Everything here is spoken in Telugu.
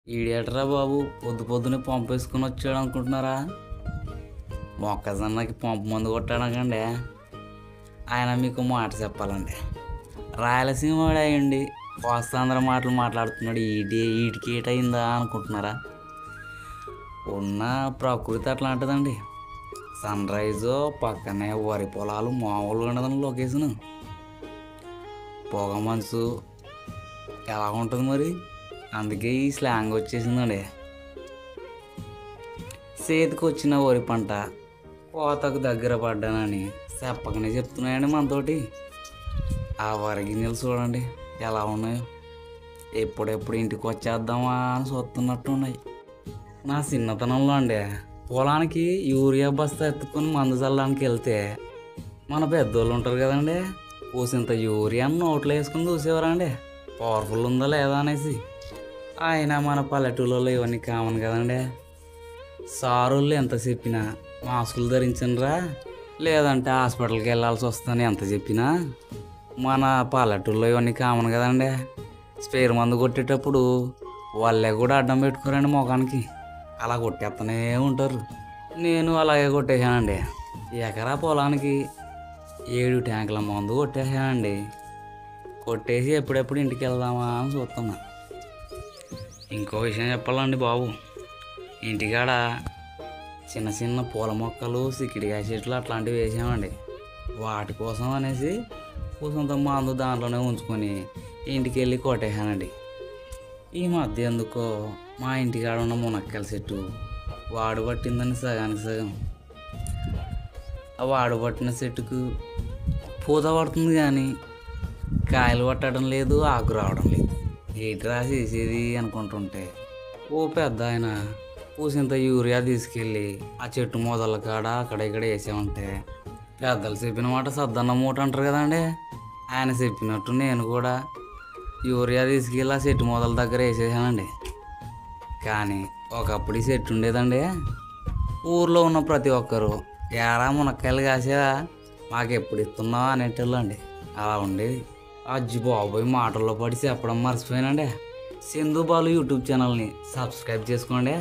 ఈడేట్రా బాబు పొద్దు పొద్దునే పంపేసుకుని వచ్చాడు అనుకుంటున్నారా? మొక్కజొన్నకి పంపు మందు కొట్టాడకండి. ఆయన మీకు మాట చెప్పాలండి, రాయలసీమ వాడు అయ్యండి కోస్తాంధ్ర మాటలు మాట్లాడుతున్నాడు. వీటికి ఏటయిందా అనుకుంటున్నారా? ఉన్న ప్రకృతి అట్లాంటిదండి. సన్ రైజు పక్కనే వరి పొలాలు మామూలుగా ఉండదండి లొకేషన్. పొగ మనసు ఎలా ఉంటుంది మరి? అందుకే ఈ స్లాంగ్ వచ్చేసిందండి. చేతికి వచ్చిన వరి పంట కోతకు దగ్గర పడ్డానని చెప్పకనే చెప్తున్నాయండి మనతోటి. ఆ వరి గిన్నెలు చూడండి ఎలా ఉన్నాయో, ఎప్పుడెప్పుడు ఇంటికి వచ్చేద్దామా అని చూస్తున్నట్టు ఉన్నాయి. నా చిన్నతనంలో అండి పొలానికి యూరియా బస్తా ఎత్తుకొని మందు చల్లడానికి వెళ్తే మన పెద్దోళ్ళు ఉంటారు కదండి, కూసింత యూరియా నోట్లో వేసుకుని చూసేవారండి పవర్ఫుల్ ఉందా లేదా అనేసి. అయినా మన పల్లెటూళ్ళలో ఇవన్నీ కామన్ కదండి. సారోళ్ళు ఎంత చెప్పినా మాస్కులు ధరించండిరా లేదంటే హాస్పిటల్కి వెళ్ళాల్సి వస్తుందని ఎంత చెప్పినా మన పల్లెటూళ్ళలో ఇవన్నీ కామన్ కదండి. స్పేర్ మందు కొట్టేటప్పుడు వాళ్ళే కూడా అడ్డం పెట్టుకోరండి ముఖానికి, అలా కొట్టేస్తూనే ఉంటారు. నేను అలాగే కొట్టేశానండి. ఎకరా పొలానికి 7 ట్యాంకుల మందు కొట్టేశానండి. కొట్టేసి ఎప్పుడెప్పుడు ఇంటికి వెళ్దామా అని చూస్తున్నా. ఇంకో విషయం చెప్పాలండి బాబు, ఇంటికాడ చిన్న చిన్న పూల మొక్కలు సిక్కిడికాయ చెట్లు అట్లాంటివి వేసామండి. వాటి కోసం అనేసి కూసంత మందు దాంట్లోనే ఉంచుకొని ఇంటికి వెళ్ళి కొట్టేశానండి. ఈ మధ్య ఎందుకో మా ఇంటికాడ ఉన్న మునక్కాయల చెట్టు వాడు పట్టిందని సగానికి సగం. ఆ వాడు పట్టిన చెట్టుకు పూత పడుతుంది కానీ కాయలు పట్టడం లేదు, ఆకు రావడం లేదు. ఏంటి చేసేది అనుకుంటుంటే ఓ పెద్ద ఆయన పూసింత యూరియా తీసుకెళ్ళి ఆ చెట్టు మొదల కాడ అక్కడ ఇక్కడ వేసామంటే, పెద్దలు చెప్పిన మాట సద్దన్న మూట అంటారు కదండి, ఆయన చెప్పినట్టు నేను కూడా యూరియా తీసుకెళ్ళి ఆ చెట్టు మొదల దగ్గర వేసేసానండి. కానీ ఒకప్పుడు ఈ చెట్టు ఉండేదండి, ఊర్లో ఉన్న ప్రతి ఒక్కరు ఏరా మునక్కాయలు కాసేదా మాకు ఎప్పుడు ఇస్తున్నావా అనేటోళ్ళు అండి. అలా ఉండేది. అజ్జి బాబోయ్ మాటల్లో పడి చెప్పడం మర్చిపోయానండి. సింధు బాలు యూట్యూబ్ ఛానల్ని సబ్స్క్రైబ్ చేసుకోండి.